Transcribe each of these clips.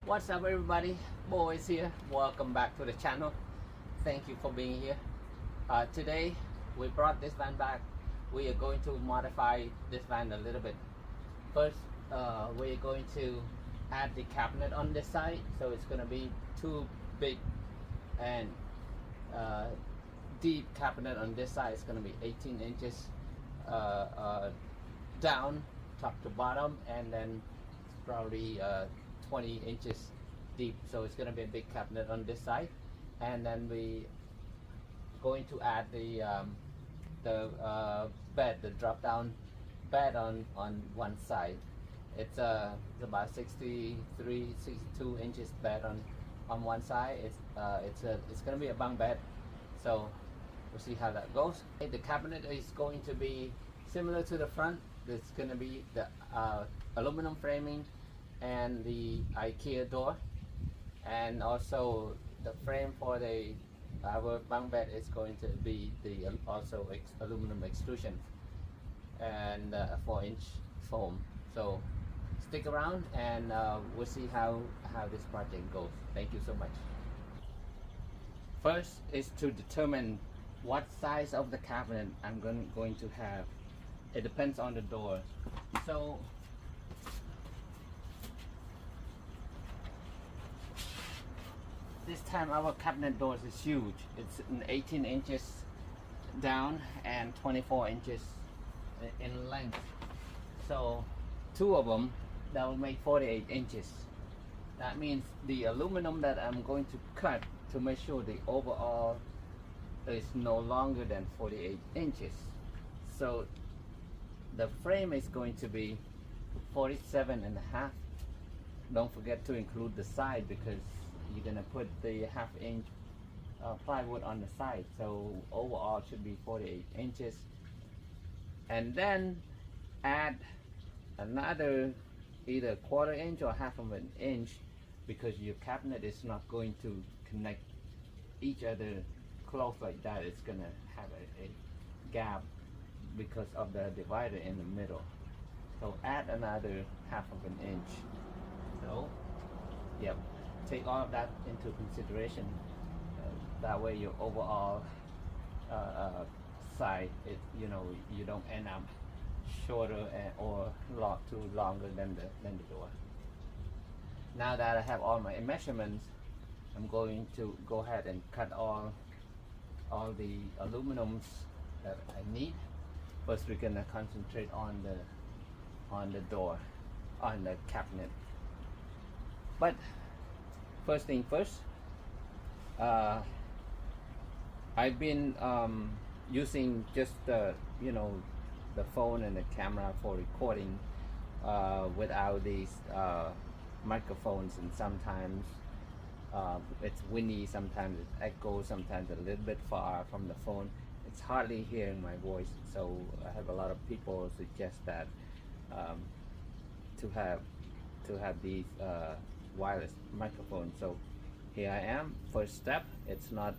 What's up everybody, boys here, welcome back to the channel. Thank you for being here. Today we brought this van back. We are going to modify this van a little bit. First we're going to add the cabinet on this side, so it's going to be two big and deep cabinet on this side. It's going to be 18 inches down top to bottom, and then probably 20 inches deep, so it's going to be a big cabinet on this side. And then we going to add the bed, the drop down bed on one side. It's about 62 inches bed on one side. It's going to be a bunk bed, so we'll see how that goes. The cabinet is going to be similar to the front. It's going to be the aluminum framing and the IKEA door, and also the frame for our bunk bed is going to be the aluminum extrusion and 4-inch foam. So stick around and we'll see how this project goes. Thank you so much. First is to determine what size of the cabinet I'm going to have. It depends on the door. So this time our cabinet doors is huge. It's 18 inches down and 24 inches in length. So two of them, that will make 48 inches. That means the aluminum that I'm going to cut to make sure the overall is no longer than 48 inches. So the frame is going to be 47.5. Don't forget to include the side, because you're gonna put the 1/2 inch plywood on the side, so overall should be 48 inches. And then add another either 1/4 inch or 1/2 inch, because your cabinet is not going to connect each other close like that. It's gonna have a gap because of the divider in the middle. So add another 1/2 inch. So yep, take all of that into consideration. That way your overall side, you don't end up shorter or too longer than the door. Now that I have all my measurements, I'm going to go ahead and cut all the aluminums that I need. First we're gonna concentrate on the door, on the cabinet. But first thing first, I've been using just the phone and the camera for recording without these microphones, and sometimes it's windy, sometimes it echoes, sometimes a little bit far from the phone. It's hardly hearing my voice, so I have a lot of people suggest that to have these wireless microphones. So here I am. First step. It's not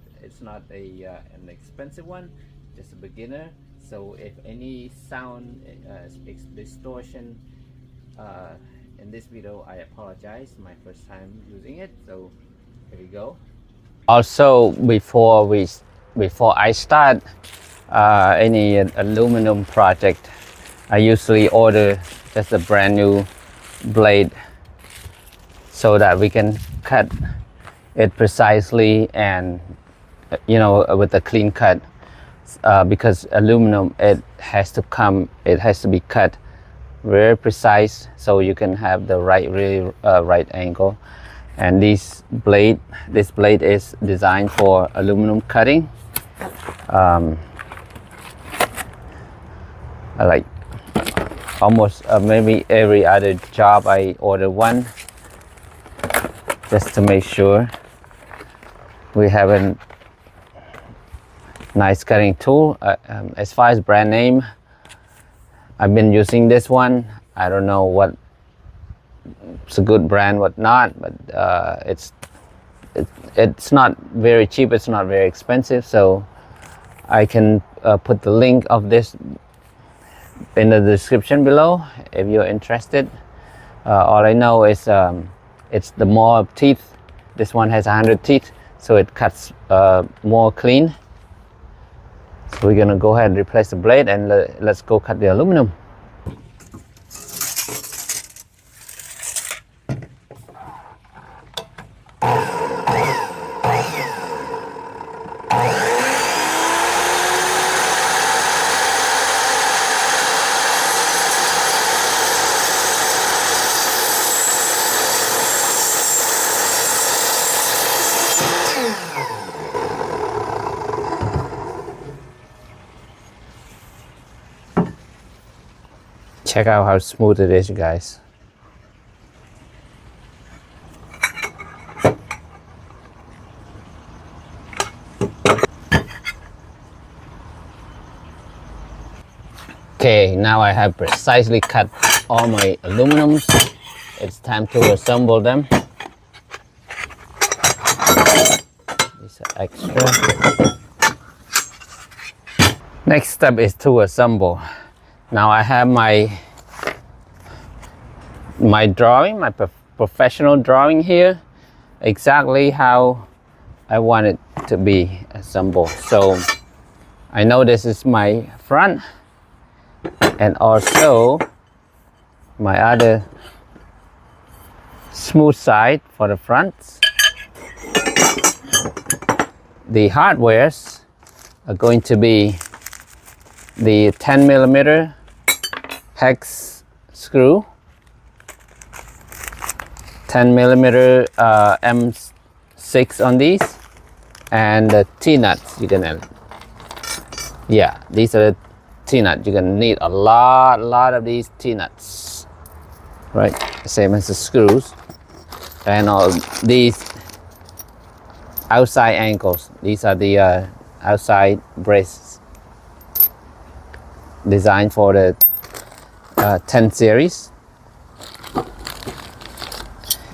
an expensive one, just a beginner. So if any sound distortion in this video, I apologize. My first time using it. So here we go. Also, before I start any aluminum project, I usually order just a brand new blade, so that we can cut it precisely and with a clean cut, because aluminum, it has to be cut very precise, so you can have the right angle. And this blade is designed for aluminum cutting. I like almost maybe every other job I order one, just to make sure we have a nice cutting tool. As far as brand name, I've been using this one. I don't know what it's a good brand, what not, but it's not very cheap, it's not very expensive. So I can put the link of this in the description below if you're interested. All I know is it's the more teeth. This one has 100 teeth, so it cuts more clean. So we're gonna go ahead and replace the blade, and let's go cut the aluminum. Check out how smooth it is, you guys. Okay, now I have precisely cut all my aluminums. It's time to assemble them. These are extra. Next step is to assemble. Now I have my drawing, my professional drawing here, exactly how I want it to be assembled. So I know this is my front, and also my other smooth side for the front. The hardwares are going to be the 10mm hex screw, 10mm M6 on these, and the T-nuts. You're gonna, yeah, these are the T-nuts. You're gonna need a lot of these T-nuts, right? Same as the screws, and all these outside ankles. These are the outside braces designed for the 10 series,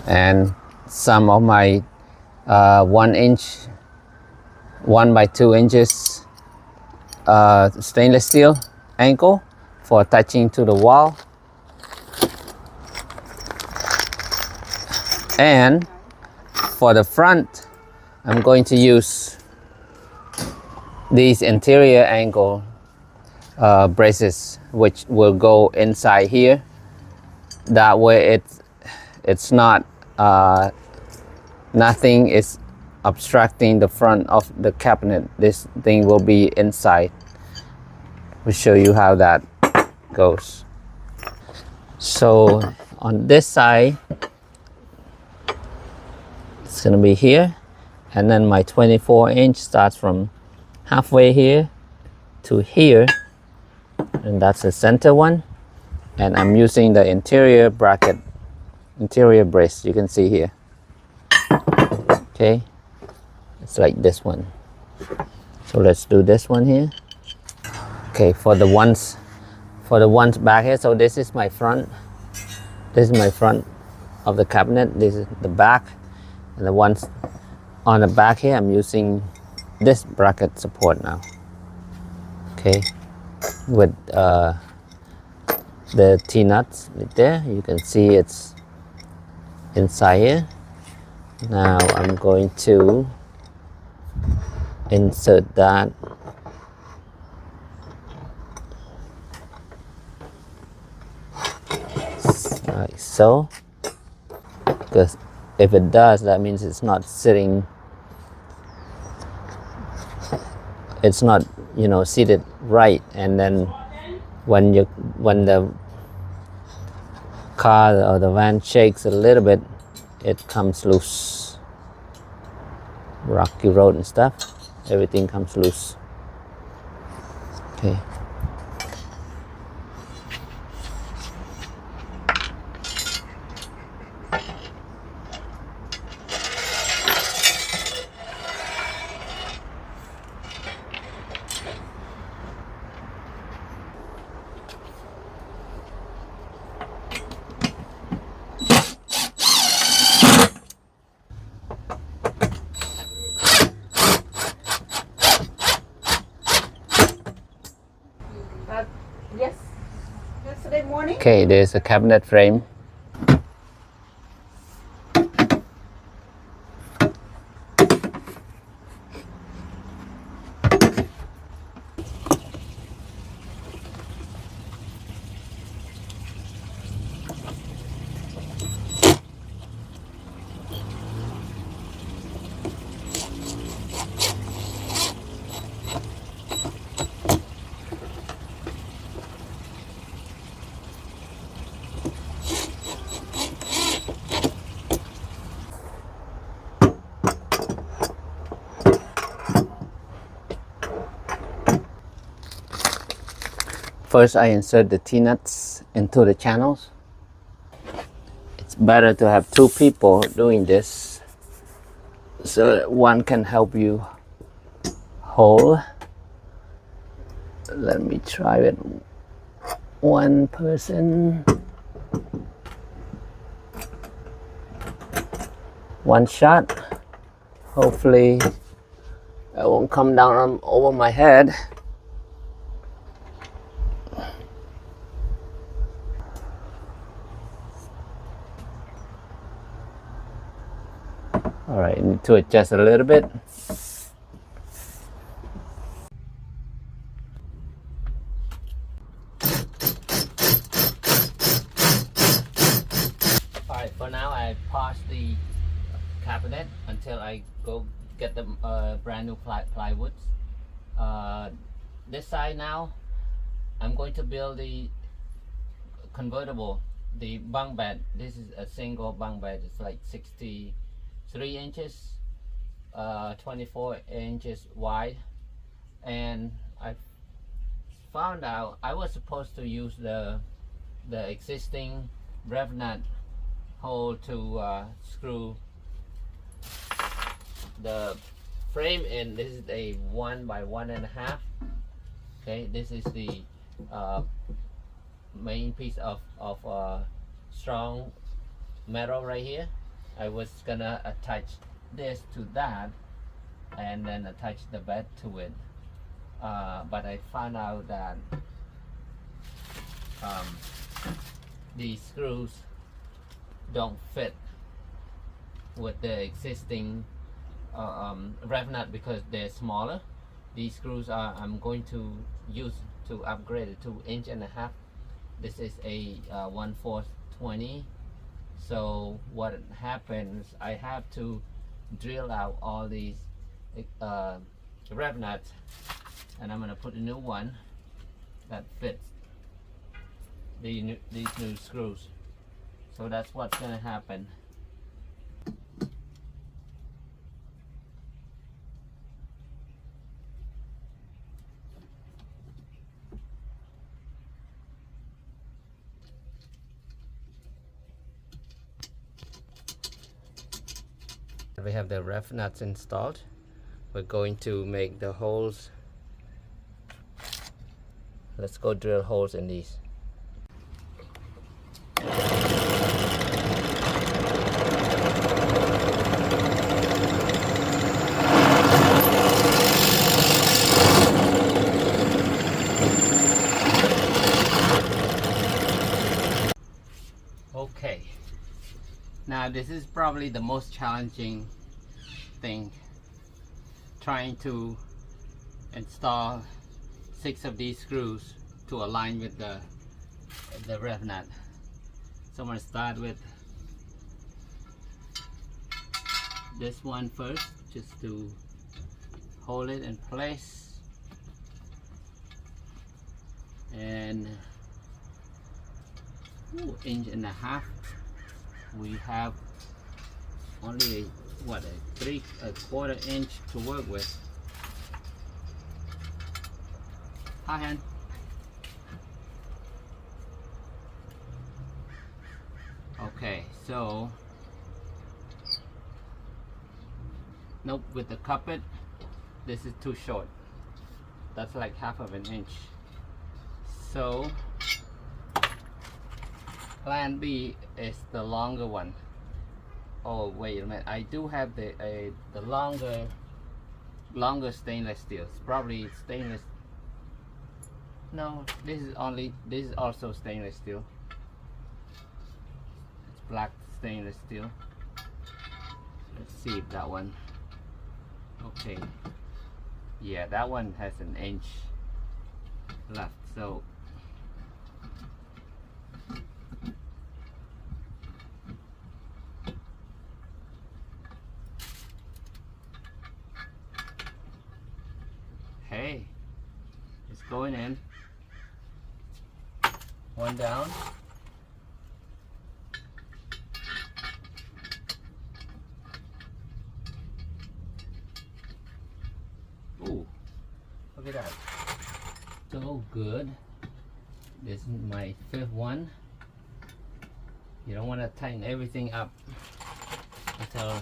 and some of my 1 inch 1 by 2 inches stainless steel ankle for attaching to the wall. And for the front, I'm going to use these interior ankle braces, which will go inside here. That way it's not nothing is obstructing the front of the cabinet. This thing will be inside. We'll show you how that goes. So on this side, it's gonna be here, and then my 24-inch starts from halfway here to here, and that's the center one. And I'm using the interior bracket, interior brace, you can see here. Okay, it's like this one. So let's do this one here. Okay, for the ones back here, so this is my front. This is my front of the cabinet. This is the back, and the ones on the back here, I'm using this bracket support now. Okay, with the T-nuts right there. You can see it's inside here. Now I'm going to insert that like so, because if it does, that means it's not sitting, it's not, you know, seated right, and then when the car or the van shakes a little bit, it comes loose. Rocky road and stuff, everything comes loose. Okay. Yes, yesterday morning. Okay, there's a cabinet frame. First, I insert the T-nuts into the channels. It's better to have two people doing this so that one can help you hold. Let me try it. One person, one shot. Hopefully it won't come down over my head. All right, need to adjust a little bit. All right, for now I pause the cabinet until I go get the brand new plywood. This side now, I'm going to build the convertible, the bunk bed. This is a single bunk bed. It's like 63 inches, 24 inches wide, and I found out I was supposed to use the existing rev nut hole to screw the frame in. This is a 1 by 1.5. Okay, this is the main piece of strong metal right here. I was gonna attach this to that and then attach the bed to it, but I found out that these screws don't fit with the existing rev nut because they're smaller. These screws are I'm going to use to upgrade it to 1.5 inches. This is a 1/4-20. So what happens, I have to drill out all these rev nuts, and I'm gonna put a new one that fits these new screws. So that's what's gonna happen. We have the rev nuts installed. We're going to make the holes. Let's go drill holes in these. Okay, now this is probably the most challenging thing, trying to install 6 of these screws to align with the rev nut. So I'm going to start with this one first, just to hold it in place, and 1.5 inches. We have only a 3/4 inch to work with. Hi, hand. Okay, so nope, with the carpet this is too short. That's like 1/2 inch. So plan B is the longer one. Oh wait a minute, I do have the longer stainless steel. It's probably stainless. No, this is also stainless steel. It's black stainless steel. Let's see if that one. Okay, yeah, that one has 1 inch left. So hey, it's going in. One down. Ooh, look at that. So good. This is my fifth one. You don't want to tighten everything up until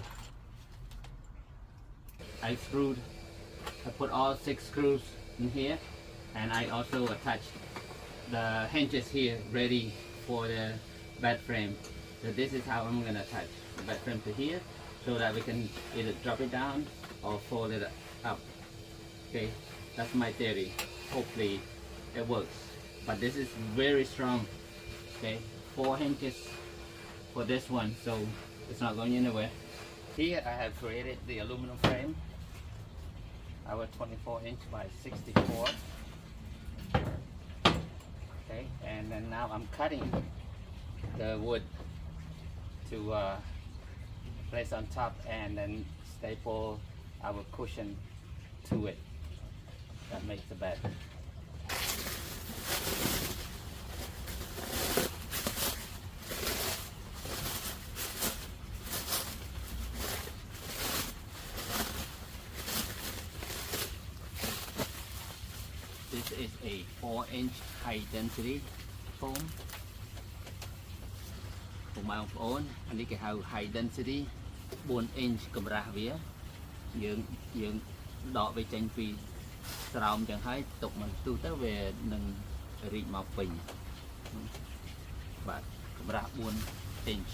I put all 6 screws in here, and I also attached the hinges here ready for the bed frame. So this is how I'm gonna attach the bed frame to here, so that we can either drop it down or fold it up. Okay, that's my theory. Hopefully it works. But this is very strong. Okay, 4 hinges for this one, so it's not going anywhere. Here I have created the aluminum frame, our 24-inch by 64. Okay, and then now I'm cutting the wood to place on top, and then staple our cushion to it. That makes the bed. This is a 4-inch high density foam. ពុកម៉ែបងប្អូន អានេះគេហៅ high density 4-inch កម្រាស់វា យើងដកវាចេញពីស្រោមចឹងហើយទុកមកទូទៅវានឹងរីកមកពេញបាទកម្រាស់ 4-inch.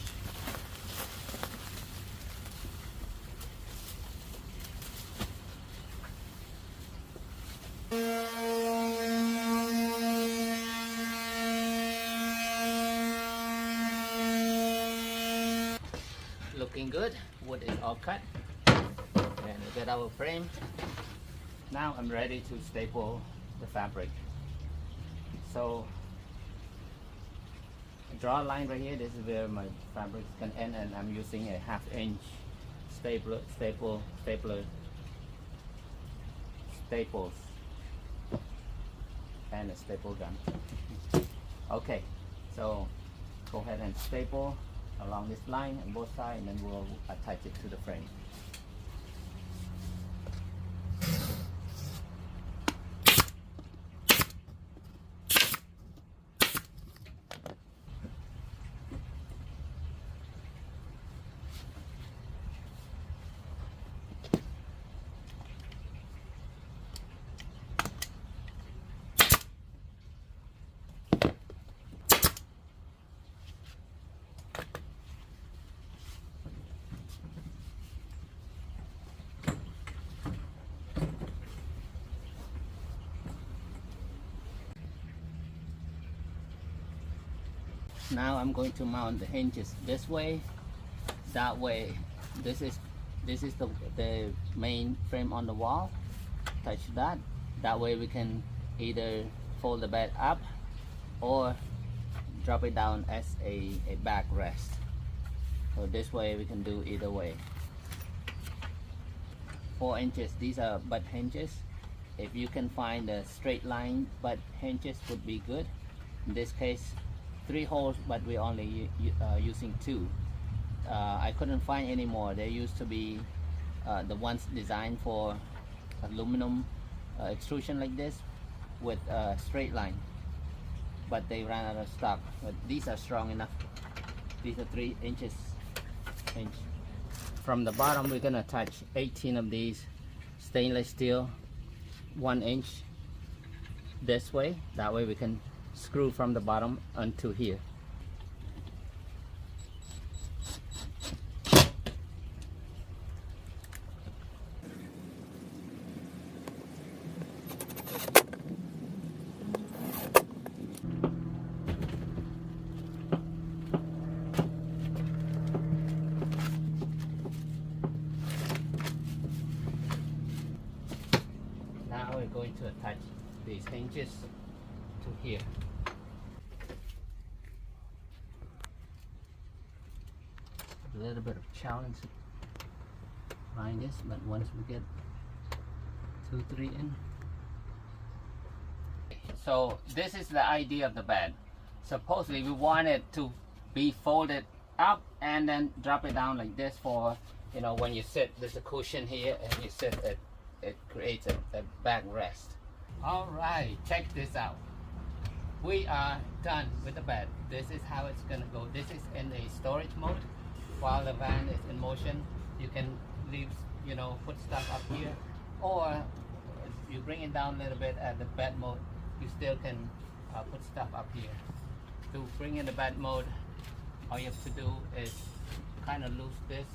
Looking good. Wood is all cut, and we got our frame. Now I'm ready to staple the fabric. So draw a line right here. This is where my fabric can end, and I'm using a 1/2-inch staples, and a staple gun. Okay, so go ahead and staple along this line on both sides, and then we'll attach it to the frame. Now I'm going to mount the hinges this way, that way. This is the main frame on the wall. Touch that. That way we can either fold the bed up or drop it down as a backrest. So this way we can do either way. 4 inches. These are butt hinges. If you can find a straight line butt hinges would be good. In this case, 3 holes, but we're only using 2. I couldn't find any more. There used to be the ones designed for aluminum extrusion like this with a straight line, but they ran out of stock. But these are strong enough. These are 3 inches. From the bottom we're gonna attach 18 of these stainless steel 1-inch this way. That way we can screw from the bottom onto here. Now we're going to attach these hinges to here. A little bit of challenge find this, but once we get 2-3 in. So this is the idea of the bed. Supposedly we want it to be folded up and then drop it down like this for, you know, when you sit, there's a cushion here and you sit, it creates a backrest. All right, check this out. we are done with the bed. This is how it's gonna go. This is in a storage mode. While the van is in motion, you can leave, you know, put stuff up here, or you bring it down a little bit at the bed mode. You still can put stuff up here. To bring in the bed mode, all you have to do is kind of loose this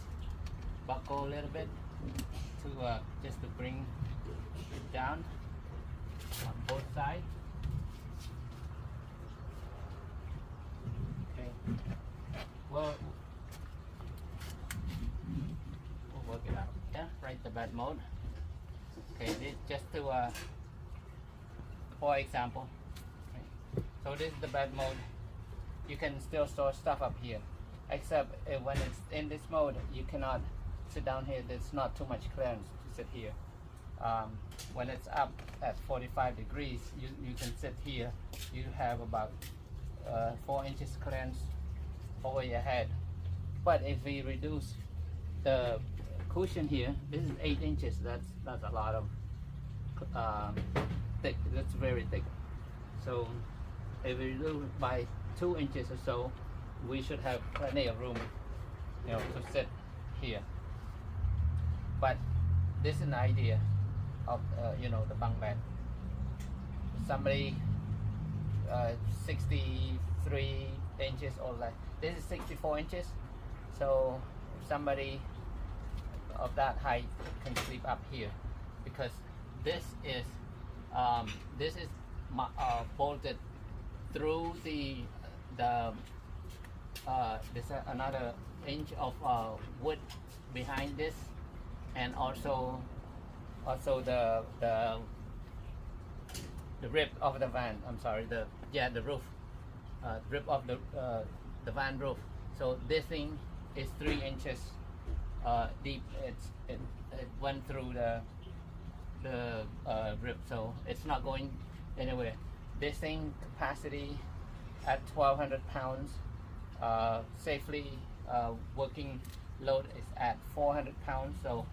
buckle a little bit to just to bring it down on both sides. Okay. Well, we'll work it out. Yeah, right, the bed mode. Okay, this just to for example. Right. So this is the bed mode. You can still store stuff up here, except when it's in this mode, you cannot sit down here. There's not too much clearance to sit here. When it's up at 45 degrees, you can sit here. You have about 4 inches clearance over your head. But if we reduce the cushion here, this is 8 inches. That's a lot of thick. That's very thick. So if we reduce it by 2 inches or so, we should have plenty of room, you know, to sit here. But this is an idea of you know, the bunk bed. Somebody 63 inches or less. This is 64 inches. So if somebody of that height can sleep up here, because this is bolted through there's another inch of wood behind this, and also the rib of the van. I'm sorry, the roof, rib of the van roof. So this thing is 3 inches deep. It went through the rib, so it's not going anywhere. This thing capacity at 1,200 pounds, safely working load is at 400 pounds. So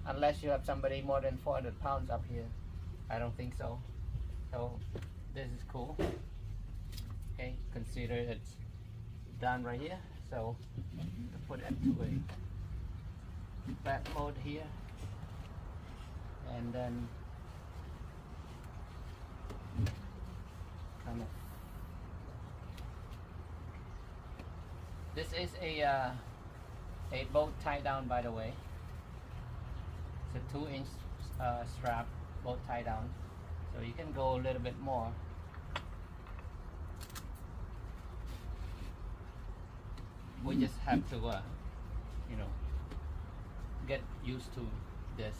unless you have somebody more than 400 pounds up here, I don't think so. So this is cool. Okay, consider it's done right here. So to put it to a bed mode here, and then kind of, this is a bolt tie down, by the way. It's a 2-inch strap, bolt tie down, so you can go a little bit more. We just have to you know, get used to this.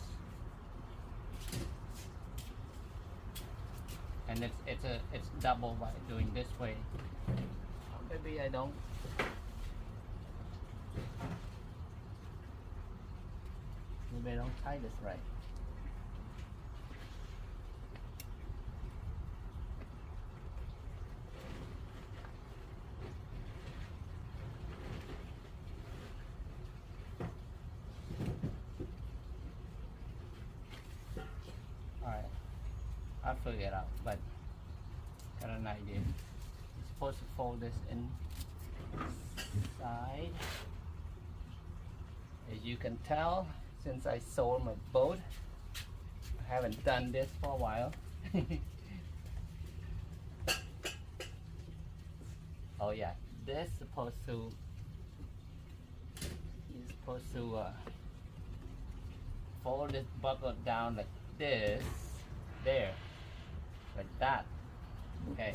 And it's double by doing this way. Maybe I don't. Maybe I don't tie this right. Alright, I'll figure it out, but got an idea. You're supposed to fold this inside. As you can tell, since I sold my boat, I haven't done this for a while. Oh yeah, this is supposed to, you're supposed to fold this buckle down like this, there, like that. Okay,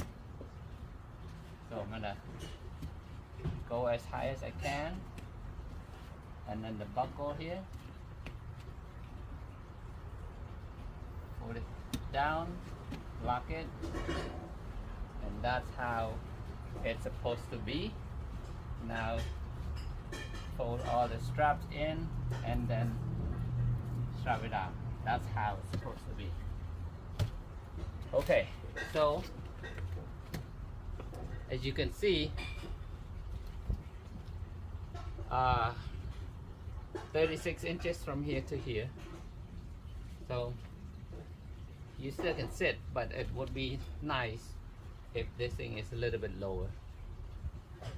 so I'm gonna go as high as I can, and then the buckle here, fold it down, lock it, and that's how it's supposed to be. Now fold all the straps in and then strap it on. That's how it's supposed to be. Okay, so as you can see, 36 inches from here to here. So you still can sit, but it would be nice if this thing is a little bit lower.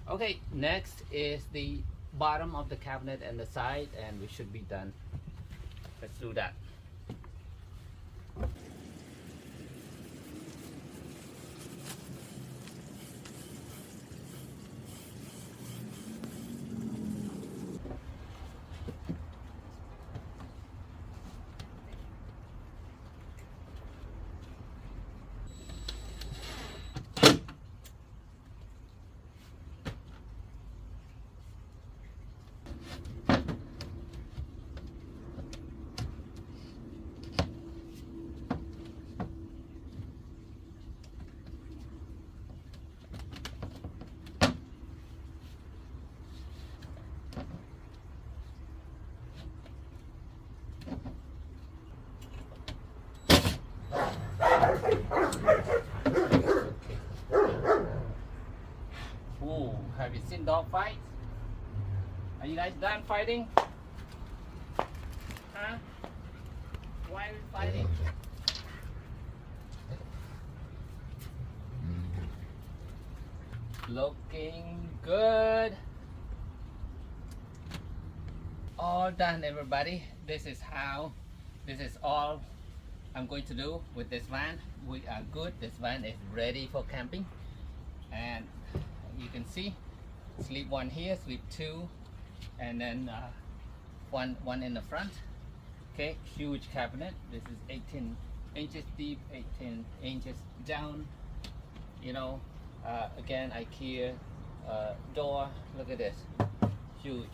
Okay, next is the bottom of the cabinet and the side, and we should be done. Let's do that. Ooh, have you seen dog fights? Are you guys done fighting? Huh? Why are we fighting? Looking good. All done, everybody. This is all I'm going to do with this van. We are good. This van is ready for camping, and you can see, sleep one here, sleep two, and then one in the front. Okay, huge cabinet. This is 18 inches deep, 18 inches down. You know, again, IKEA door. Look at this, huge.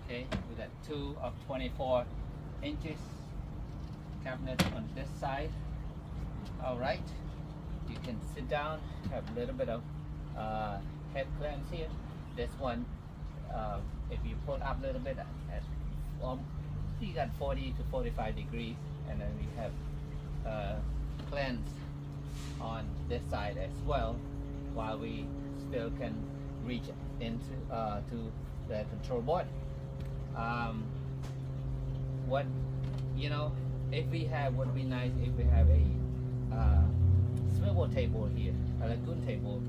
Okay, we got 2 of 24 inches cabinet on this side. All right, you can sit down, have a little bit of head clamps here. This one, if you pull up a little bit, you got 40 to 45 degrees, and then we have clamps on this side as well, while we still can reach into to the control board. What, you know, if we have, would be nice if we have a swivel table here, a lagoon table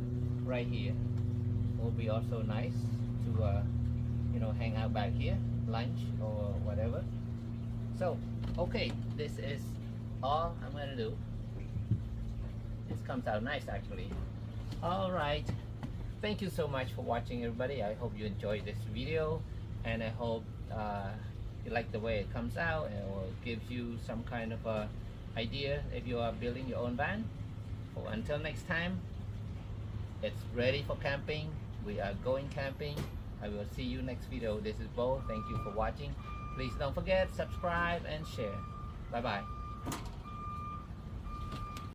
right here. Will be also nice to you know, hang out back here, lunch or whatever. So okay, this is all I'm gonna do. This comes out nice, actually. All right, thank you so much for watching, everybody. I hope you enjoyed this video, and I hope you like the way it comes out, and it will give you some kind of a idea if you are building your own van. So until next time, it's ready for camping. We are going camping. I will see you next video. This is Bo. Thank you for watching. Please don't forget, subscribe and share. Bye bye.